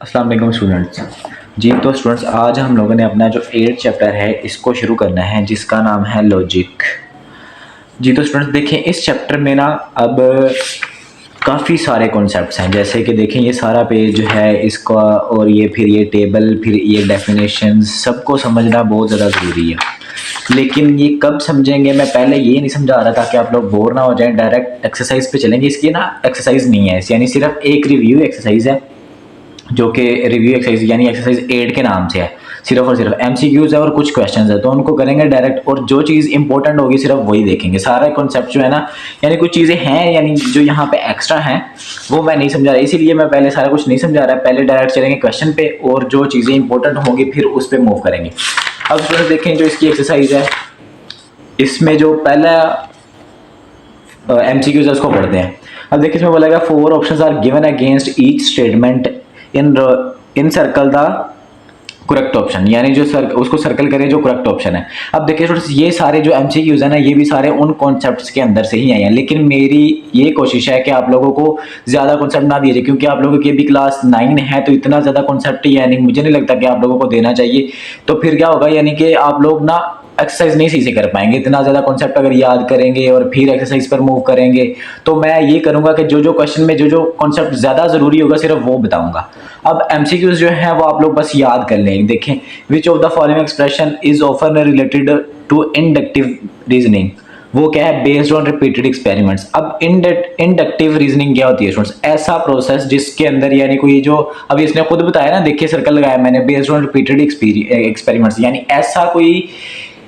अस्सलाम वालेकुम स्टूडेंट्स। जी तो स्टूडेंट्स, आज हम लोगों ने अपना जो 8th चैप्टर है इसको शुरू करना है, जिसका नाम है लॉजिक। जी तो स्टूडेंट्स देखें, इस चैप्टर में ना अब काफ़ी सारे कॉन्सेप्ट्स हैं। जैसे कि देखें, ये सारा पेज जो है इसका, और ये फिर ये टेबल, फिर ये डेफिनेशन, सबको समझना बहुत ज़्यादा ज़रूरी है। लेकिन ये कब समझेंगे, मैं पहले ये नहीं समझा रहा था कि आप लोग बोर ना हो जाएं, डायरेक्ट एक्सरसाइज पे चलेंगे। इसकी ना एक्सरसाइज नहीं है, यानी सिर्फ एक रिव्यू एक्सरसाइज है, जो कि रिव्यू एक्सरसाइज यानी एक्सरसाइज 8 के नाम से है। सिर्फ और सिर्फ एमसीक्यूज है और कुछ क्वेश्चंस है, तो उनको करेंगे डायरेक्ट, और जो चीज़ इंपॉर्टेंट होगी सिर्फ वही देखेंगे। सारा कॉन्सेप्ट जो है ना, यानी कुछ चीज़ें हैं यानी जो यहाँ पे एक्स्ट्रा हैं वो मैं नहीं समझा रहा, इसीलिए मैं पहले सारा कुछ नहीं समझा रहा। पहले डायरेक्ट चलेंगे क्वेश्चन पे, और जो चीज़ें इंपॉर्टेंट होंगी फिर उस पर मूव करेंगे। अब थोड़ा देखें, जो इसकी एक्सरसाइज है, इसमें जो पहला एमसीक्यूज है उसको पढ़ते हैं। अब देखिए, इसमें बोला गया 4 options are given against each statement in circle the correct option, यानी जो उसको सर्कल करें जो करेक्ट ऑप्शन है। अब देखिए स्टूडेंट्स, ये सारे जो एमसीक्यूज है ना, ये भी सारे उन कॉन्सेप्ट्स के अंदर से ही आए हैं, लेकिन मेरी ये कोशिश है कि आप लोगों को ज़्यादा कॉन्सेप्ट ना दिए जाए, क्योंकि आप लोगों की भी क्लास 9 है, तो इतना ज़्यादा कॉन्सेप्ट यानी मुझे नहीं लगता कि आप लोगों को देना चाहिए। तो फिर क्या होगा, यानी कि आप लोग ना एक्सरसाइज नहीं सही से कर पाएंगे। इतना ज़्यादा कॉन्सेप्ट अगर याद करेंगे और फिर एक्सरसाइज पर मूव करेंगे, तो मैं ये करूँगा कि जो जो क्वेश्चन में जो जो कॉन्सेप्ट ज़्यादा ज़रूरी होगा सिर्फ वो बताऊँगा। अब एमसीक्यूज जो है वो आप लोग बस याद कर लें। देखें, which of the following expression is often related to inductive reasoning, वो क्या है, बेस्ड ऑन रिपीटेड एक्सपेरिमेंट्स। अब इंडक्टिव रीजनिंग क्या होती है स्टूडेंट्स, ऐसा प्रोसेस जिसके अंदर यानी कोई जो अभी इसने खुद बताया ना, देखिए सर्कल लगाया मैंने, बेस्ड ऑन रिपीटेड एक्सपेरिमेंट्स, यानी ऐसा कोई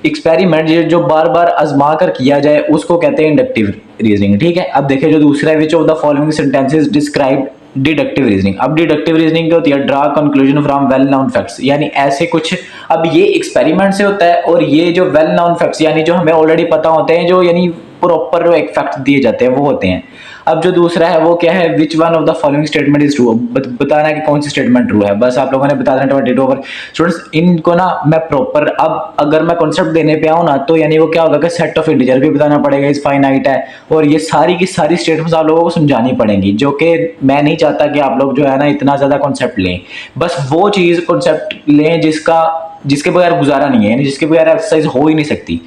एक्सपेरिमेंट जो बार बार आजमा कर किया जाए उसको कहते हैं इंडक्टिव रीजनिंग। ठीक है, अब देखिए जो दूसरा है, which of the following sentences describe deductive reasoning. अब डिडक्टिव रीजनिंग क्या होती है, draw conclusion from well known facts, यानी ऐसे कुछ। अब ये एक्सपेरिमेंट से होता है, और ये जो वेल नोन फैक्ट्स यानी जो हमें ऑलरेडी पता होते हैं, जो यानी प्रॉपर जो एक फैक्ट दिए जाते हैं वो होते हैं। अब जो दूसरा है वो क्या है, which one of the following statement is true, बताना है कि कौन सी स्टेटमेंट ट्रू है, बस आप लोगों ने बता देना 22 ओवर। स्टूडेंट्स इनको ना मैं प्रॉपर, अब अगर मैं कॉन्सेप्ट देने पे आऊँ ना, तो यानी वो क्या होगा कि सेट ऑफ इंटीजर भी बताना पड़ेगा, इस फाइनाइट है, और ये सारी की सारी स्टेटमेंट्स आप लोगों को समझानी पड़ेंगी, जो कि मैं नहीं चाहता कि आप लोग जो है ना इतना ज्यादा कॉन्सेप्ट लें। बस वो चीज कॉन्सेप्ट लें जिसके बगैर गुजारा नहीं है, यानी जिसके बगैर एक्सरसाइज हो ही नहीं सकती।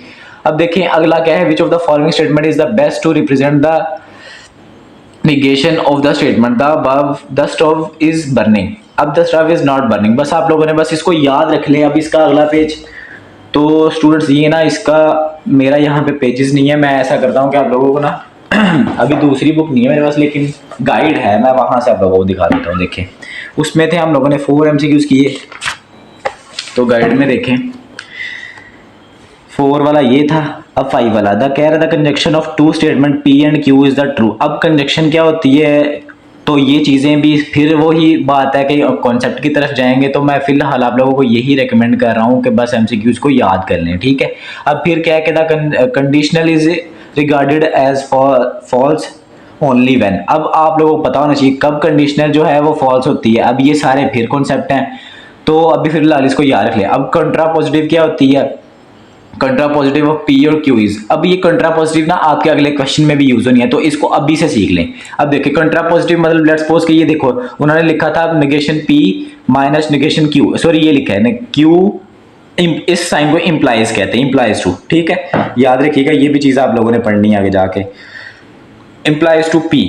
अब देखें अगला क्या है, which of the following statement is the best to represent the negation of the statement the above the stove is burning। अब the stove is not burning, बस आप लोगों ने बस इसको याद रख लें। अब इसका अगला पेज, तो स्टूडेंट्स ये ना, इसका मेरा यहाँ पे पेजेस नहीं है, मैं ऐसा करता हूँ कि आप लोगों को ना अभी दूसरी बुक नहीं है मेरे पास, लेकिन गाइड है, मैं वहां से आप लोगों को दिखा देता हूँ। देखें, उसमें थे हम लोगों ने 4 एमसीक्यूज किए, तो गाइड में देखें 4 वाला ये था। अब 5 वाला, द कह रहा था conjunction of two statement P and Q is the true. अब कंजक्शन क्या होती है, तो ये चीज़ें भी फिर वही बात है कि कॉन्सेप्ट की तरफ जाएंगे, तो मैं फिलहाल आप लोगों को यही रेकमेंड कर रहा हूँ कि बस एमसीक्यूज को याद कर लें। ठीक है, अब फिर क्या है कि the conditional is regarded as false only when. अब आप लोगों को पता होना चाहिए कब कंडीशनल जो है वो फॉल्स होती है। अब ये सारे फिर कॉन्सेप्ट हैं, तो अभी फिलहाल इसको याद रख लें। अब कंट्रा पॉजिटिव क्या होती है, कंट्रा पॉजिटिव ऑफ पी और क्यू इज। अब ये कंट्रा पॉजिटिव ना आपके अगले क्वेश्चन में भी यूज होनी है, तो इसको अभी से सीख लें। अब देखिए कंट्रा पॉजिटिव मतलब लेट्स सपोज कि ये देखो उन्होंने लिखा था negation P minus negation Q, sorry ये लिखा है क्यू, इस साइन को इंप्लाइज कहते हैं, इंप्लाइज टू। ठीक है, याद रखिएगा, ये भी चीज आप लोगों ने पढ़नी है आगे जाके, इंप्लाइज टू पी।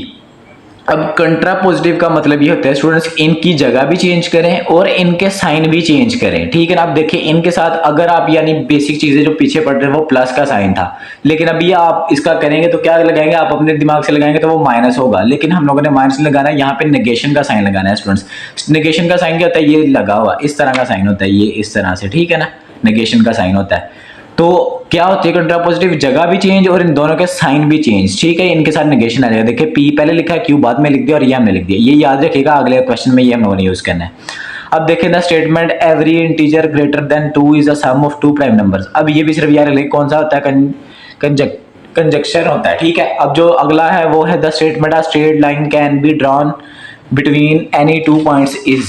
अब कंट्रा पॉजिटिव का मतलब ये होता है स्टूडेंट्स, इनकी जगह भी चेंज करें और इनके साइन भी चेंज करें। ठीक है ना, अब देखिए इनके साथ अगर आप यानी बेसिक चीजें जो पीछे पढ़ रहे हैं वो प्लस का साइन था, लेकिन अभी आप इसका करेंगे तो क्या लगाएंगे, आप अपने दिमाग से लगाएंगे तो वो माइनस होगा, लेकिन हम लोगों ने माइनस नहीं लगाना है, यहाँ पे नेगेशन का साइन लगाना है स्टूडेंट्स। नेगेशन का साइन क्या होता है, ये लगा हुआ इस तरह का साइन होता है, ये इस तरह से, ठीक है ना, नेगेशन का साइन होता है। तो क्या होती है कंट्रा पॉजिटिव, जगह भी चेंज और इन दोनों के साइन भी चेंज। ठीक है, इनके साथ नेगेशन आ जाएगा। देखिए पी पहले लिखा है, क्यू बाद में लिख दिया, और ये हमने लिख दिया, ये याद रखिएगा, अगले क्वेश्चन में ये हम लोगों ने यूज करना है। अब देखिए the statement every integer greater than 2 is a sum of 2 prime numbers. अब ये भी सिर्फ याद रखिए कौन सा होता है, कंजक्शन होता है। ठीक है, अब जो अगला है वो है the statement a straight line can be drawn between any 2 points is,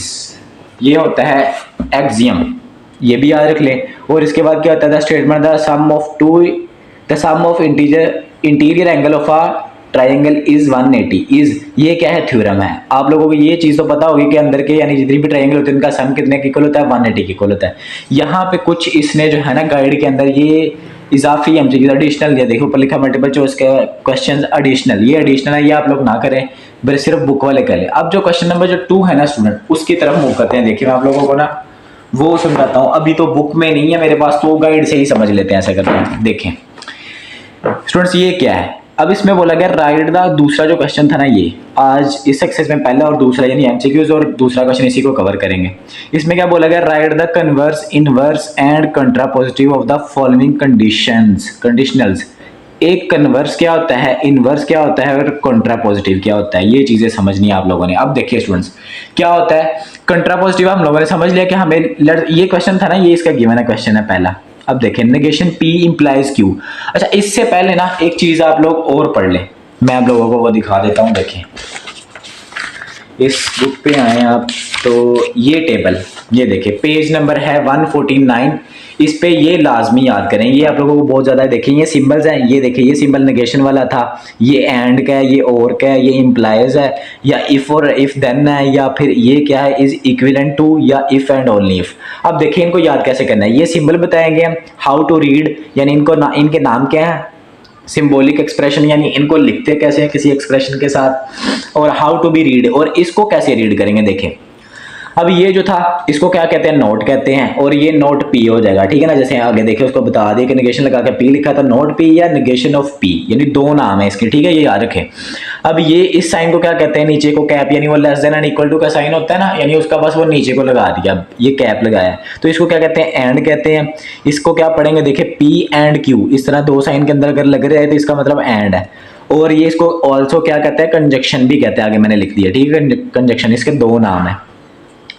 ये होता है एक्सियम, ये भी याद रख लें। और इसके बाद क्या होता है, the statement the sum of interior angle of a triangle is 180 is, ये क्या है, थ्योरम है। आप लोगों को ये चीज तो पता होगी कि अंदर के यानी जितनी भी ट्राइंगल होते हैं उनका सम कितने के इक्वल होता है, 180 के इक्वल होता है। यहाँ पे कुछ इसने जो है ना गाइड के अंदर ये इजाफी एमसीक्यू एडिशनल दिया, देखो ऊपर लिखा मल्टीपल चॉइस का क्वेश्चन एडिशनल, ये एडिशनल है, ये आप लोग ना करें, बस सिर्फ बुक वाले कर ले। अब जो क्वेश्चन नंबर जो 2 है ना स्टूडेंट, उसकी तरफ मूव करते हैं। देखिए मैं आप लोगों को ना वो समझाता हूँ, अभी तो बुक में नहीं है मेरे पास, तो गाइड से ही समझ लेते हैं, ऐसा करते हैं। देखें स्टूडेंट्स ये क्या है, अब इसमें बोला गया राइट द, दूसरा जो क्वेश्चन था ना ये आज इस एक्सरसाइज में पहला और दूसरा यानी एमसीक्यूज और दूसरा क्वेश्चन इसी को कवर करेंगे। इसमें क्या बोला गया, write the converse inverse and contrapositive of the following conditions conditionals. एक कन्वर्स क्या होता है, इनवर्स क्या होता है और कंट्रापोजिटिव क्या होता है, ये चीजें समझनी है आप लोगों ने। अब देखिए स्टूडेंट्स क्या होता है कंट्रापोजिटिव, हम लोगों ने समझ लिया कि हमें ये क्वेश्चन था ना, ये इसका गिवन है क्वेश्चन है पहला। अब देखें नेगेशन P इंप्लाइज Q। अच्छा इससे पहले ना एक चीज आप लोग और पढ़ लें, मैं आप लोगों को वो दिखा देता हूं। देखें इस बुक पे आए आप तो ये टेबल, ये देखिए पेज नंबर है 149, इस पे ये लाजमी याद करें, ये आप लोगों को बहुत ज्यादा देखिए ये सिंबल्स हैं, ये देखिए ये सिंबल नेगेशन वाला था, ये एंड का है, ये और का है, ये इंप्लाइज है, या इफ और इफ देन है, या फिर ये क्या है इज इक्विवेलेंट टू, या इफ एंड ओनली इफ। अब देखिए इनको याद कैसे करना है, ये सिंबल बताएंगे हाउ टू रीड, यानी इनको इनके नाम क्या है, सिंबॉलिक एक्सप्रेशन यानी इनको लिखते कैसे हैं किसी एक्सप्रेशन के साथ, और हाउ टू बी रीड, और इसको कैसे रीड करेंगे। देखें अब ये जो था इसको क्या कहते हैं, नोट कहते हैं, और ये नोट पी हो जाएगा, ठीक है ना। जैसे आगे देखिए उसको बता दिए कि नेगेशन लगा के पी लिखा था, नोट पी या नेगेशन ऑफ पी, यानी दो नाम है इसके, ठीक है, ये याद रखें। अब ये इस साइन को क्या कहते हैं, नीचे को कैप, यानी वो less than and equal to का साइन होता है ना, यानी उसका बस वो नीचे को लगा दिया, ये कैप लगाया, तो इसको क्या कहते हैं, एंड कहते हैं। इसको क्या पढ़ेंगे, देखिए पी एंड क्यू, इस तरह दो साइन के अंदर अगर लग रहे हैं तो इसका मतलब एंड है। और ये इसको ऑल्सो क्या कहते हैं, कंजक्शन भी कहते हैं, आगे मैंने लिख दिया, ठीक है, कंजक्शन, इसके दो नाम है।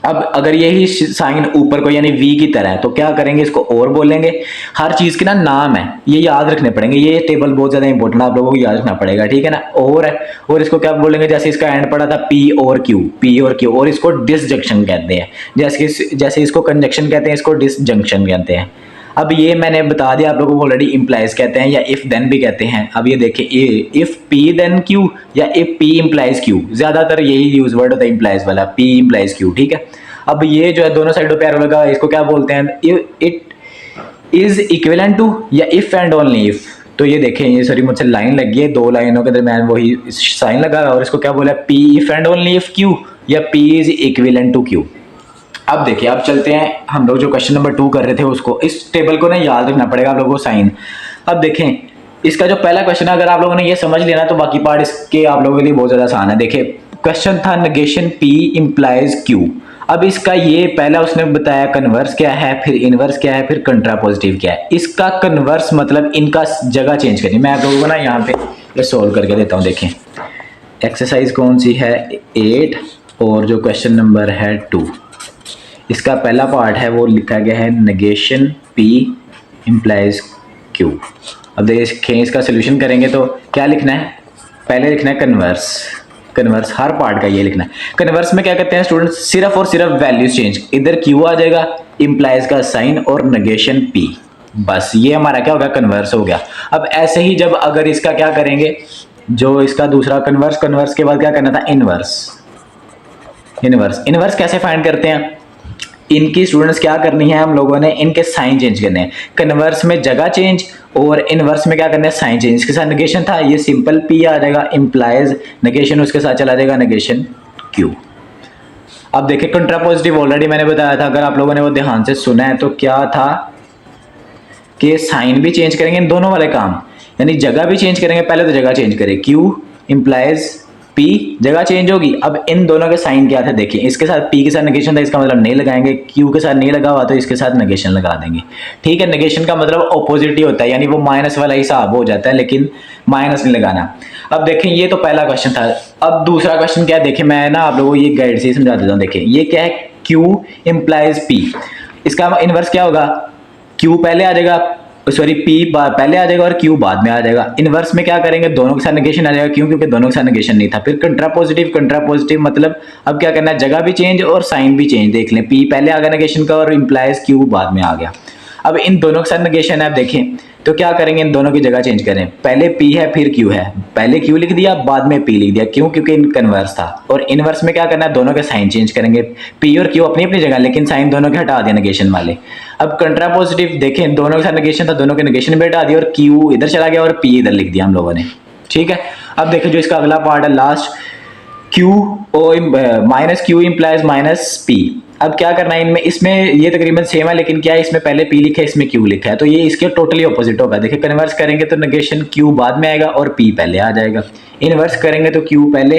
अब अगर यही साइन ऊपर को यानी वी की तरह है तो क्या करेंगे, इसको और बोलेंगे। हर चीज के ना नाम है, ये याद रखने पड़ेंगे, ये टेबल बहुत ज्यादा इंपॉर्टेंट है, आप लोगों को याद रखना पड़ेगा, ठीक है ना। और है, और इसको क्या बोलेंगे, जैसे इसका एंड पड़ा था पी और क्यू, पी और क्यू, और इसको डिसजंक्शन कहते हैं, जैसे इसको कंजक्शन कहते हैं, इसको डिसजंक्शन कहते हैं। अब ये मैंने बता दिया आप लोगों को ऑलरेडी, इंप्लाइज कहते हैं या इफ देन भी कहते हैं। अब ये देखिए इफ पी देन क्यू या इफ पी इंप्लाइज क्यू, ज्यादातर यही यूज वर्ड होता है इंप्लाइज वाला, पी इंप्लाइज क्यू, ठीक है। अब ये जो है दोनों साइडों पे एरो लगा, इसको क्या बोलते हैं, इट इज इक्विवेलेंट टू या इफ एंड ओनली इफ। तो ये देखें, ये सॉरी मुझसे लाइन लगी है, दो लाइनों के दरमियान वही साइन लगा, और इसको क्या बोला, P if and only if Q या P is equivalent to Q. अब देखिए अब चलते हैं हम लोग जो क्वेश्चन नंबर 2 कर रहे थे उसको, इस टेबल को ना याद रखना पड़ेगा आप लोगों को साइन। अब देखें इसका जो पहला क्वेश्चन है, अगर आप लोगों ने ये समझ लिया ना तो बाकी पार्ट इसके आप लोगों के लिए बहुत ज्यादा आसान है। देखिए क्वेश्चन था नेगेशन पी इंप्लाइज क्यू। अब इसका ये पहला उसने बताया कन्वर्स क्या है, फिर इनवर्स क्या है, फिर कंट्रापोजिटिव क्या है। इसका कन्वर्स मतलब इनका जगह चेंज करनी। मैं आप लोगों को ना यहाँ पे ये सोल्व करके देता हूँ। देखें एक्सरसाइज कौन सी है, 8 और जो क्वेश्चन नंबर है 2, इसका पहला पार्ट है वो लिखा गया है नेगेशन P इंप्लाइज Q। अब देखें इसका सोल्यूशन करेंगे तो क्या लिखना है, पहले लिखना है कन्वर्स, कन्वर्स हर पार्ट का ये लिखना है। कन्वर्स में क्या कहते हैं स्टूडेंट्स, सिर्फ और सिर्फ वैल्यूज चेंज, इधर Q आ जाएगा, इंप्लाइज का साइन और नेगेशन P, बस ये हमारा क्या होगा, कन्वर्स हो गया। अब ऐसे ही जब अगर इसका क्या करेंगे, जो इसका दूसरा कन्वर्स, कन्वर्स के बाद क्या करना था, इनवर्स। इनवर्स इनवर्स कैसे फाइंड करते हैं, इनकी स्टूडेंट्स क्या करनी है, हम लोगों ने इनके साइन चेंज करने हैं। कन्वर्स में जगह चेंज और इनवर्स में क्या करना है, साइन चेंज। इसके साथ नेगेशन था, ये सिंपल P आ जाएगा, इंप्लाइज नेगेशन उसके साथ चला जाएगा नेगेशन Q। अब देखिए कंट्रापोजिटिव ऑलरेडी मैंने बताया था, अगर आप लोगों ने वो ध्यान से सुना है तो क्या था कि साइन भी चेंज करेंगे इन दोनों वाले काम, यानी जगह भी चेंज करेंगे। पहले तो जगह चेंज करें, Q इंप्लाइज P, जगह चेंज होगी। अब इन दोनों के साइन क्या थे, देखिए इसके साथ P के साथ नेगेशन था, इसका मतलब नहीं लगाएंगे, Q के साथ नहीं लगा हुआ तो इसके साथ नेगेशन लगा देंगे, ठीक है। नेगेशन का मतलब ऑपोजिट ही होता है, यानी वो माइनस वाला हिसाब हो जाता है, लेकिन माइनस नहीं लगाना। अब देखें ये तो पहला क्वेश्चन था। अब दूसरा क्वेश्चन क्या है, देखिए मैं ना आप लोगों को ये गाइड से समझा देता हूँ। देखिए ये क्या है, Q इंप्लाइज P, इसका इनवर्स क्या होगा, Q पहले आ जाएगा, सॉरी P पहले आ जाएगा और Q बाद में आ जाएगा। इनवर्स में क्या करेंगे, दोनों के साथ नेगेशन आ जाएगा, क्यों, क्योंकि दोनों के साथ नेगेशन नहीं था। फिर कंट्रापोजिटिव, कंट्रापोजिटिव मतलब अब क्या करना है, जगह भी चेंज और साइन भी चेंज। देख लें P पहले आ गया नेगेशन का और इंप्लाइज Q बाद में आ गया। अब इन दोनों के साथ नेगेशन है, अब देखें तो क्या करेंगे, इन दोनों की जगह चेंज करें। पहले P है फिर Q है, पहले Q लिख दिया बाद में P लिख दिया, क्यों? क्योंकि इन कन्वर्स था। और इनवर्स में क्या करना है, दोनों के साइन चेंज करेंगे, P और Q अपनी अपनी जगह, लेकिन साइन दोनों के हटा दिया नेगेशन वाले। अब कंट्रापोजिटिव देखें, दोनों के साथ नेगेशन था, दोनों के नेगेशन भी हटा दिया और Q इधर चला गया और P इधर लिख दिया हम लोगों ने। ठीक है, अब देखो जो इसका अगला पार्ट है last, Q minus Q implies minus P। अब क्या करना है इनमें, इसमें ये तकरीबन सेम है, लेकिन क्या है इसमें पहले P लिखा है इसमें Q लिखा है, तो ये इसके टोटली ऑपोजिट होगा। देखिए कन्वर्स करेंगे तो नेगेशन Q बाद में आएगा और P पहले आ जाएगा, इनवर्स करेंगे तो Q पहले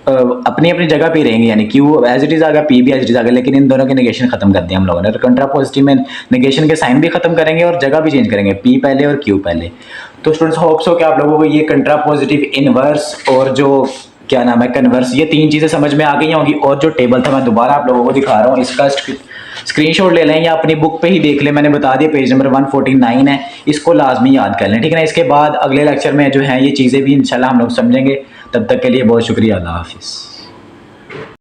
अपनी अपनी जगह पे रहेंगे, यानी Q एज इट इज आएगा, P भी एज इट इज आएगा, लेकिन इन दोनों के नेगेशन खत्म कर दिया हम लोगों ने। तो कंट्रापोजिटिव में नेगेशन के साइन भी खत्म करेंगे और जगह भी चेंज करेंगे, P पहले और Q पहले। तो स्टूडेंट्स होप्स हो कि आप लोगों को ये कंट्रापोजिटिव, इनवर्स और जो क्या नाम है कन्वर्स, ये तीन चीज़ें समझ में आ गई होंगी। और जो टेबल था मैं दोबारा आप लोगों को दिखा रहा हूँ, इसका स्क्रीनशॉट ले लें या अपनी बुक पे ही देख लें, मैंने बता दिया पेज नंबर 149 है, इसको लाजमी याद कर लें, ठीक है ना। इसके बाद अगले लेक्चर में जो है ये चीज़ें भी इंशाल्लाह हम लोग समझेंगे। तब तक के लिए बहुत शुक्रिया, अल्लाह हाफिज़।